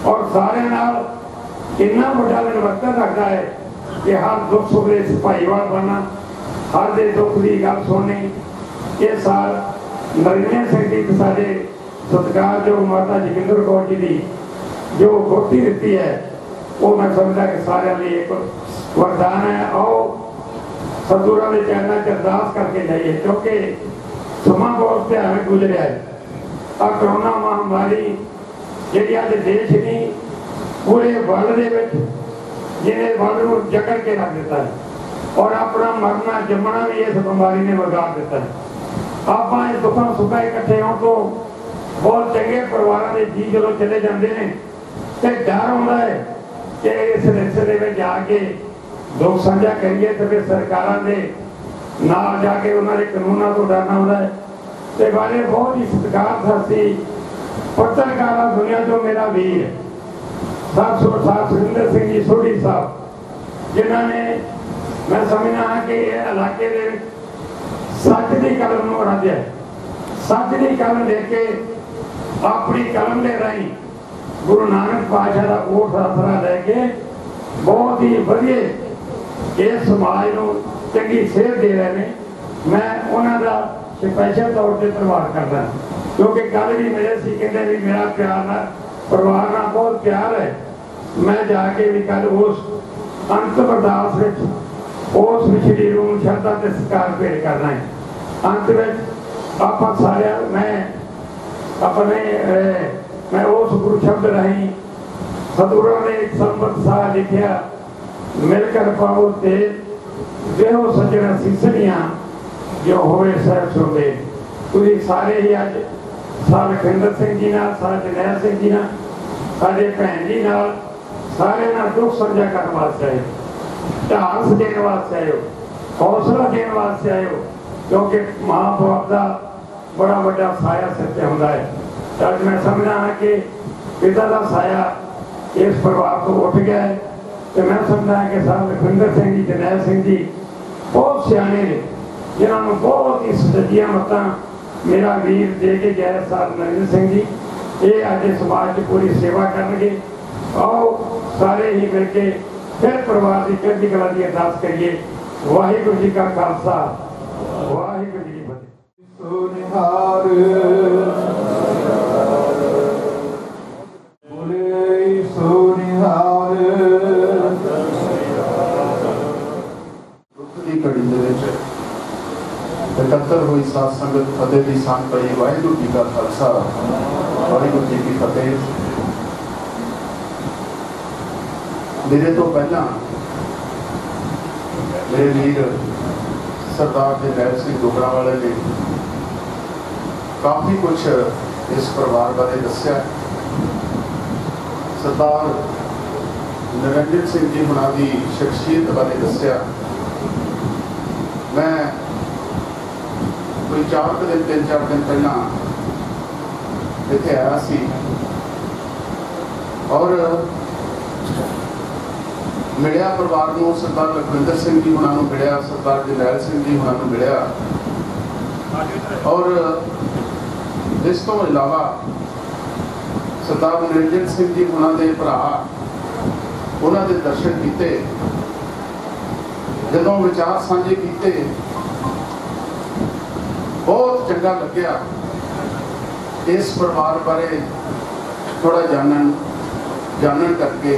और सारे नाल इन्ना वड्डा मिलवरतन रखता है कि हर दुख सुख दे भाईवाल बनना, हर दे दुख की गल सुननी। ये साल नरिंदर सिंह जी साढ़े सत्कार जो माता जोगिंदर कौर जी की जो गोटी दी है, वो मैं समझदा कि सारे लिए एक वरदान है। आओ सतगुरां दे चरणों च अरदास करके जाइए, क्योंकि समा बहुत भयानक गुजरिया है। आ कोरोना महामारी जी अज देश नहीं पूरे वर्ल्ड के जिन्हें वर्ल्ड को जकड़ के रख दिता है, और अपना मरना जमना भी इस बीमारी ने वगाड़ दिता है। आप इस दुखों सुखा इकट्ठे होने तो बहुत चंगे परिवारों के जी जो चले जाते हैं, तो डर होता है कि इस रिश्ते में जाके दुख साझा करिए, तो फिर सरकारों के नाल जाके उन्होंने कानूनों को डरना होता है। तो बारे बहुत ही सत्कार हस्ती पत्रकार दुनिया तो मेरा वीर साहब सुरिंदर सिंह जी सोढ़ी साहब, जिन्होंने मैं समझना है कि इलाके के सच की कलम को रंजा है, सच की कलम लेके अपनी कलम के राही गुरु नानक पातशाह का ओट आसरा लैके बहुत ही वधिया इस समाज को चंगी सेहत दे रहे हैं। मैं उन्होंने स्पैशल तौर पर धन्यवाद करता, क्योंकि कल भी मिले सी, कहते भी मेरा प्यार ना परिवार ना बहुत प्यार है। मैं जाके भी कल उस अंत अरदास उस विछड़ी रूम श्रद्धा से सत्कार भेंट करना है। अंत में आप सारे मैं उस गुरु शब्द रही सतगुरों ने एक संबत सा लिखिया, मिलकर पाओ तेज देहो सज्जन सीसनियां जो होवे सहब सुबे। तुझे सारे ही अज सार लखविंदर सिंह जी नाल, सार जरनैल सिंह जी नाल, साडे भैन जी नाल सारे नाल दुख साझा करने वास्ते आए, ढांस देने वास्ते आए हो, हौसला देने वास्ते आए हो, क्योंकि मां बाप का बड़ा बड़ा साया सिर पर होंदा है। अज मैं समझना है कि पिता का साया इस परिवार को उठ गया है। तो मैं समझना है कि साहब लखविंदर सिंह जी, जरनैल सिंह जी बहुत सियाने ने, जिन्होंने बहुत ही सच्चिया मत्तां मेरा वीर दे के गए साहब नरिंदर सिंह जी, ये अज समाज की पूरी सेवा करनगे। आओ सारे ही मिलके फिर परिवार की चढ़ती कला की अरदास करिए। वाहिगुरू जी का खालसा, वाहिगुरू जी। संगत फतेह की सांग पई। वाहिगुरू जी का खालसा, वाहिगुरू जी की फतेह। मेरे तो पहला मेरे वीर सरदार जरनैल सिंह डोगरा वाले ने काफ़ी कुछ इस परिवार बारे दस्या। सरदार निरंजन सिंह जी हुणां दी शख्सियत बारे दस्या। मैं कोई 4 दिन 3-4 दिन पहला इत्थे आया सी और मिलिया परिवार को। सरदार लखविंदर सिंह जी हुणां मिलिया, सरदार जरनैल सिंह जी हुणां मिलिया और इस तो इलावा सरदार निरंजन सिंह जी हुणां दे भरा उन्हां दे दर्शन किए। जदों विचार साझे किए बहुत चंगा लग्या। इस परिवार बारे थोड़ा जानन करके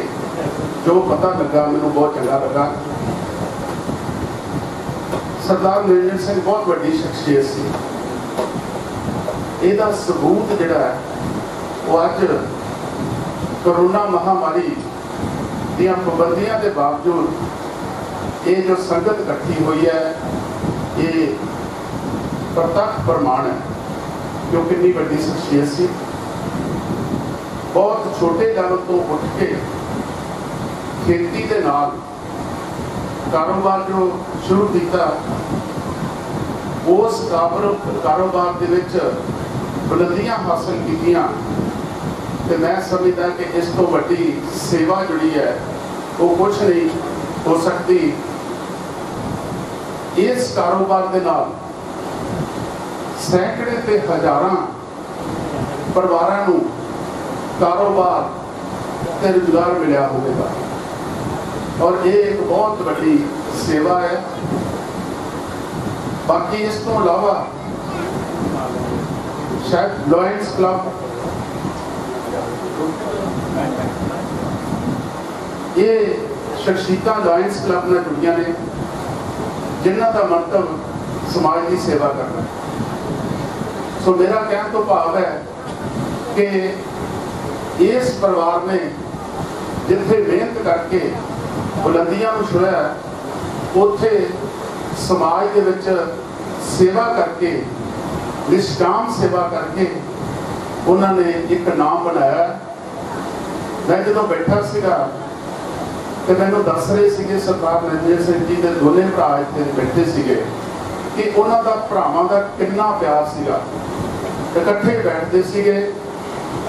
जो पता लगा मैनू बहुत चंगा लगा। सरदार निरंजन सिंह बहुत बड़ी शख्सियत सी। इसका सबूत जिहड़ा वो अज कोरोना महामारी दीयां पाबंदियां के बावजूद ये जो संगत इकट्ठी हुई है ये प्रतख प्रमाण है कि वो कितनी बड़ी शख्सियत सी। बहुत छोटे लेवल तो उठ के खेती के नाल कारोबार जो शुरू किया उस कारोबार के विच बुलंदियां हासिल कीतियां ते मैं समझदा कि इस तो वड्डी सेवा जुड़ी है वो कुछ नहीं हो सकती। इस कारोबार के नाल सैकड़े ते हजारां परिवारां नूं कारोबार ते रोजगार मिलिया होगा और ये एक बहुत बड़ी सेवा है। बाकी इस तो अलावा शायद लॉयंस क्लब ये शख्सियत लॉयंस क्लब नाल जुड़ियां ने जिन्हां दा मंतव समाज की सेवा करना। सो मेरा कहने तो भाव है कि इस परिवार ने जिथे मेहनत करके बुलंदियां नूं छुआ उत्थे समाज के विच सेवा करके निष्काम सेवा करके उन्होंने एक नाम बनाया। मैं जो बैठा सीगा तो मैनूं दस रहे थे सरदार निरंजन सिंह जी के दोने भरा इत्थे बैठे सीगे कि उन्हों का भरावां का कितना प्यार सीगा। इकट्ठे बैठते सीगे,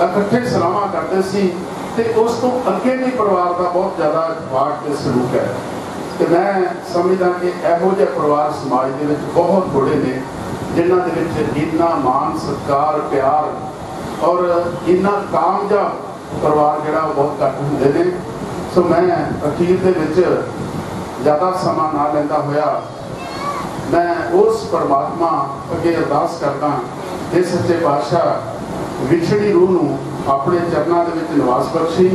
इकट्ठे सलाहां करते सी ते उस तो अगे भी परिवार का बहुत ज़्यादा वाट ते सलूक है। तो मैं समझदा कि इहो जिहे परिवार समाज के विच बहुत थोड़े ने जिन्हां दे विच इन्ना मान सत्कार प्यार और इन्ना कामयाब परिवार जिहड़ा बहुत घੱਟ हुंदे ने। सो मैं अखीर दे विच ज़्यादा समा ना लैंदा होया मैं उस परमात्मा अगे अरदास करदा कि सच्चे पातशाह विछड़ी रूह नूं अपने चरणों के विच निवास बख्शी।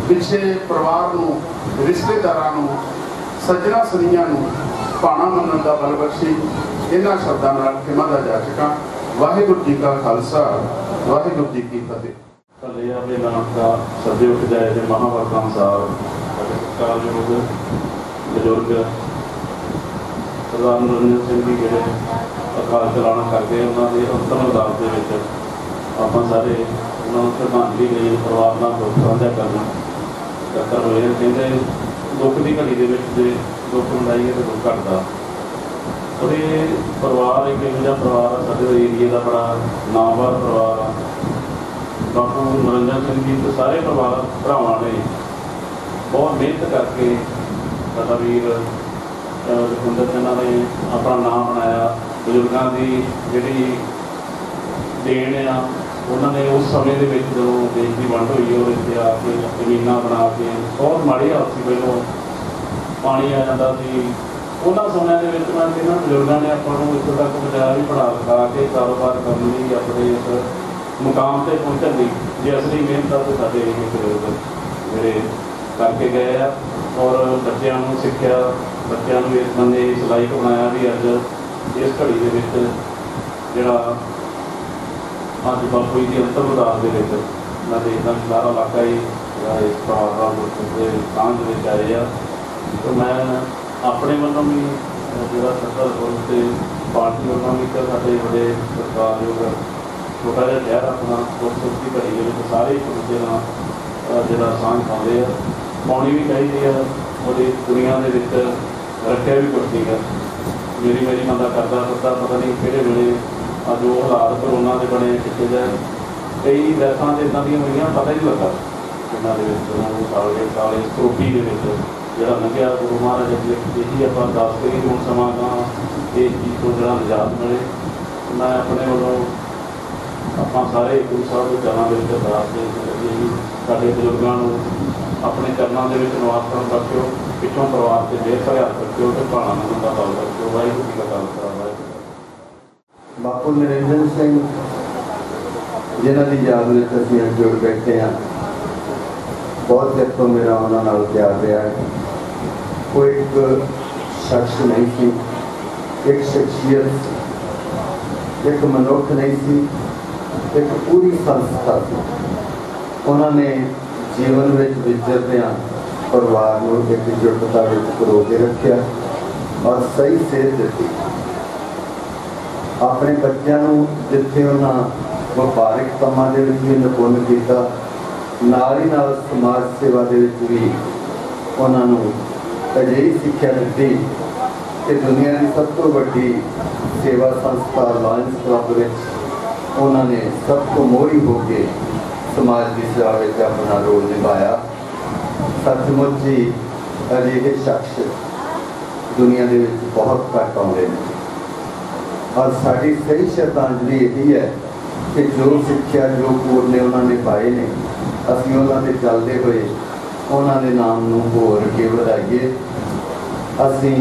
पिछे परिवार नूं रिश्तेदारां नूं सज्जना सनीयां नूं भाणा मनण दा बल बख्शी। इन्हां शब्दां नाल खिमा दा जाचकां। वाहिगुरू जी का खालसा, वाहिगुरू जी की फतेह। भले अपने नाम का सदे उठ जाए थे महावाका साहब सत्कारयोग बजुर्ग सरदार निरंजन सिंह जी जोड़े अकाल चलाना करके उन्होंने अंतम अरदास के आप सारे उन्होंने श्रद्धांजलि लिए परिवार का दुख साझा करना इकट्ठा होए। कहते दुख की घड़ी के दुख मंदाइए तो दुख घटता। और ये परिवार एक इहो जिहा परिवार आ साडे एरिए का बड़ा नामवर परिवार आ। बापू निरंजन सिंह जी तो सारे परिवार भरावां ने बहुत मेहनत करके साडा वीर लखविंदर सिंह ने अपना नाम बनाया। बजुर्गों की जिहड़ी देन आ उन्होंने उस समय के जो देश की वंड हुई और इत्थे आके जमीन बना के बहुत माड़ी हालत सी। पहलों पानी आ जाता सी उन्होंने समय के इन्होंने बजुर्गों ने आपको इतों तक पहुँचाया भी पढ़ा लिखा के कारोबार करने लिए अपने इस मुकाम से पहुँचने की जो असली मेहनत तो साढ़े बजुर्ग जोड़े करके गए आ। और बच्चों को सिक्ख्या बच्चों इस बंदे इस लाइक बनाया भी अज इस घड़ी के ਜਿਹੜਾ ਅੱਜ ਬਾਪੂ ਦੀ ਅੰਤਰ ਵਿਦਾਸ ਦੇ ਵਿੱਚ ਮੈਂ ਦੇਖਦਾ ਸਾਰਾ ਇਲਾਕਾ ਹੀ ਇਸ ਪਰਿਵਾਰ ਦੇ ਸਾਂਝ ਵਿੱਚ ਆਏ ਆ। ਤੇ ਮੈਂ ਆਪਣੇ ਵੱਲੋਂ ਵੀ ਜਿਹੜਾ ਸੱਤਾ ਤੇ ਪਾਰਟੀ ਵੱਲੋਂ ਵੀ ਇੱਕ ਸਾਡੇ ਬੜੇ ਸਰਕਾਰਯੋਗ ਛੋਟਾ ਜਿਹਾ ਸ਼ਹਿਰ ਆਪਣਾ ਸੁੱਖ ਦੀ ਘੜੀ ਦੇ ਵਿੱਚ ਸਾਰੇ ਇੱਕ ਦੂਜੇ ਨਾਲ ਜਿਹੜਾ ਸਾਂਝ ਪਾਉਂਦੇ ਆ, ਪਾਉਣੀ ਵੀ ਚਾਹੀਦੀ ਆ। ਉਹਦੀ ਦੁਨੀਆ ਦੇ ਵਿੱਚ ਰੱਖਿਆ ਵੀ ਕੁਛ ਨਹੀਂ ਗਾ। ਮੇਰੀ ਮੰਦਾ ਕਰਦਾ ਪਤਾ ਨਹੀਂ ਕਿਹੜੇ ਵੇਲੇ ਅੱਜ ਉਹ ਹਾਲਾਤ ਕਰੋਨਾ ਦੇ ਬਣੇ ਕਿਤੇ ਜਾਏ, ਕਈ ਡੈਥਾਂ ਤੇ ਇੱਦਾਂ ਦੀਆਂ ਹੋਈਆਂ ਪਤਾ ਹੀ ਨਹੀਂ ਲੱਗਾ ਪਿੰਡਾਂ ਦੇ ਵਿੱਚ। ਸਾਲੇ ਕਰੋਪੀ ਦੇ ਵਿੱਚ ਜਿਹੜਾ ਲੰਘਿਆ ਗੁਰੂ ਮਹਾਰਾਜ ਅੱਗੇ ਇਹੀ ਆਪਾਂ ਦੱਸ ਕਰੀਏ ਹੁਣ ਸਮਾਂ ਤਾਂ ਇਸ ਚੀਜ਼ ਤੋਂ ਜਿਹੜਾ ਨਿਜਾਤ ਮਿਲੇ। ਮੈਂ ਆਪਣੇ ਵੱਲੋਂ ਆਪਾਂ ਸਾਰੇ ਗੁਰੂ ਸਾਹਿਬ ਦੇ ਚਰਨਾਂ ਦੇ ਵਿੱਚ ਅਰਦਾਸ ਦੇ ਸਾਡੇ ਬਜ਼ੁਰਗਾਂ ਨੂੰ ਆਪਣੇ ਚਰਨਾਂ ਦੇ ਵਿੱਚ ਨਿਵਾਸ ਕਰਨ ਬਖਸ਼ਿਓ, ਪਿੱਛੋਂ ਪਰਿਵਾਰ 'ਤੇ ਮਿਹਰ ਭਰਿਆ ਹੱਥ ਰੱਖਿਓ ਤੇ ਭਾਣਾ ਨੂੰ ਦਾ ਬਲ ਰੱਖਿਓ। ਵਾਹਿਗੁਰੂ ਜੀ ਦਾ ਖਾਲਸਾ ਵਾਹਿਗੁਰੂ। ਬਾਪੂ ਨਰਿੰਦਰ ਸਿੰਘ ਜਿਨ੍ਹਾਂ ਦੀ ਯਾਦ ਵਿੱਚ ਅਸੀਂ ਅੱਜ ਜੁੜ ਬੈਠੇ ਹਾਂ, ਬਹੁਤ ਚਿਰ ਤੋਂ ਮੇਰਾ ਉਹਨਾਂ ਨਾਲ ਪਿਆਰ ਰਿਹਾ ਹੈ। ਕੋਈ ਇੱਕ ਸ਼ਖਸ ਨਹੀਂ ਸੀ, ਇੱਕ ਸ਼ਖਸੀਅਤ, ਇੱਕ ਮਨੁੱਖ ਨਹੀਂ ਸੀ, ਇੱਕ ਪੂਰੀ ਸੰਸਥਾ ਸੀ। ਉਹਨਾਂ ਨੇ ਜੀਵਨ ਵਿੱਚ ਵਿਚਰਦਿਆਂ ਪਰਿਵਾਰ ਨੂੰ ਇੱਕਜੁੱਟਤਾ ਵਿੱਚ ਪਰੋ ਕੇ ਰੱਖਿਆ ਔਰ ਸਹੀ ਸੇਧ ਦਿੱਤੀ। ਆਪਣੇ ਬੱਚਿਆਂ ਨੂੰ ਜਿੱਥੇ ਉਹਨਾਂ ਵਪਾਰਿਕ ਕੰਮਾਂ ਦੇ ਵਿੱਚ ਵੀ ਨਿਪੁੰਨ ਕੀਤਾ, ਨਾਲ ਹੀ ਨਾਲ ਸਮਾਜ ਸੇਵਾ ਦੇ ਵਿੱਚ ਵੀ ਉਹਨਾਂ ਨੂੰ ਅਜਿਹੀ ਸਿੱਖਿਆ ਦਿੱਤੀ ਕਿ ਦੁਨੀਆ ਦੀ ਸਭ ਤੋਂ ਵੱਡੀ ਸੇਵਾ ਸੰਸਥਾ ਲਾਇਨਸ ਕਲੱਬ ਵਿੱਚ ਉਹਨਾਂ ਨੇ ਸਭ ਤੋਂ ਮੋਹਰੀ ਹੋ ਕੇ ਸਮਾਜ ਦੀ ਸੇਵਾ ਵਿੱਚ ਆਪਣਾ ਰੋਲ ਨਿਭਾਇਆ। ਸੱਚਮੁੱਚ ਹੀ ਅਜਿਹੇ ਸ਼ਖਸ ਦੁਨੀਆ ਦੇ ਵਿੱਚ ਬਹੁਤ ਘੱਟ ਆਉਂਦੇ ਨੇ ਔਰ ਸਾਡੀ ਸਹੀ ਸ਼ਰਧਾਂਜਲੀ ਇਹੀ ਹੈ ਕਿ ਜੋ ਸਿੱਖਿਆ ਜੋ ਪੂਰਨੇ ਉਹਨਾਂ ਨੇ ਪਾਏ ਨੇ, ਅਸੀਂ ਉਹਨਾਂ ਦੇ ਚੱਲਦੇ ਹੋਏ ਉਹਨਾਂ ਦੇ ਨਾਮ ਨੂੰ ਹੋਰ ਅੱਗੇ ਵਧਾਈਏ। ਅਸੀਂ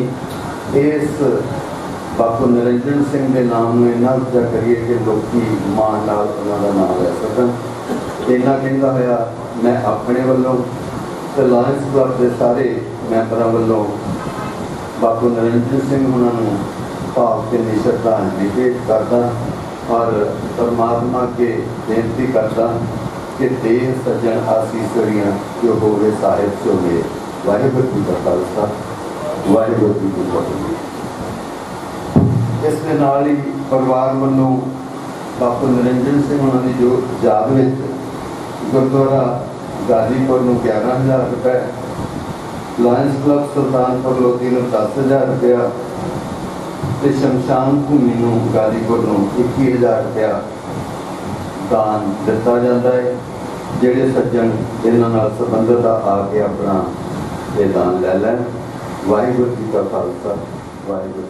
ਇਸ ਬਾਪੂ ਨਰਿੰਦਰ ਸਿੰਘ ਦੇ ਨਾਮ ਨੂੰ ਇੰਨਾ ਉੱਚਾ ਕਰੀਏ ਕਿ ਲੋਕੀ ਮਾਣ ਨਾਲ ਉਹਨਾਂ ਦਾ ਨਾਮ ਲੈ ਸਕਣ। ਇੰਨਾ ਕਹਿੰਦਾ ਹੋਇਆ ਮੈਂ ਆਪਣੇ ਵੱਲੋਂ ਤੇ ਲਾਇਨਸ ਕਲੱਬ ਦੇ ਸਾਰੇ ਮੈਂਬਰਾਂ ਵੱਲੋਂ ਬਾਪੂ ਨਰਿੰਦਰ ਸਿੰਘ ਉਹਨਾਂ ਨੂੰ ਭਾਵ ਤੇ ਸ਼ਰਧਾਂਜਲੀ ਭੇਟ ਕਰਦਾ ਔਰ ਪਰਮਾਤਮਾ ਅੱਗੇ ਬੇਨਤੀ ਕਰਦਾ ਕਿ ਦੇਹ ਸੱਜਣ ਆਸੀਸਰੀਆਂ ਜੋ ਹੋਵੇ ਸਾਹਿਬ ਚੋਵੇ। ਵਾਹਿਗੁਰੂ ਜੀ ਦਾ ਖਾਲਸਾ, ਵਾਹਿਗੁਰੂ ਜੀ ਕੀ ਫਤਿਹ। ਇਸ ਦੇ ਨਾਲ ਹੀ ਪਰਿਵਾਰ ਵੱਲੋਂ ਬਾਪੂ ਨਰਿੰਦਰ ਸਿੰਘ ਉਹਨਾਂ ਦੀ ਜੋ ਯਾਦ ਵਿੱਚ ਗੁਰਦੁਆਰਾ ਗਾਜ਼ੀਪੁਰ ਨੂੰ 11,000 ਰੁਪਏ, ਲਾਇਨਸ ਕਲੱਬ ਸੁਲਤਾਨਪੁਰ ਲੋਧੀ ਨੂੰ 10,000 ਰੁਪਇਆ ਤੇ ਸ਼ਮਸ਼ਾਨ ਭੂਮੀ ਨੂੰ ਗਾਜ਼ੀਪੁਰ ਨੂੰ 21,000 ਰੁਪਇਆ ਦਾਨ ਦਿੱਤਾ ਜਾਂਦਾ ਹੈ। ਜਿਹੜੇ ਸੱਜਣ ਇਹਨਾਂ ਨਾਲ ਸੰਬੰਧਿਤ ਆ ਕੇ ਆਪਣਾ ਇਹ ਦਾਨ ਲੈ ਲੈਣ। ਵਾਹਿਗੁਰੂ ਜੀ ਦਾ ਖਾਲਸਾ, ਵਾਹਿਗੁਰੂ।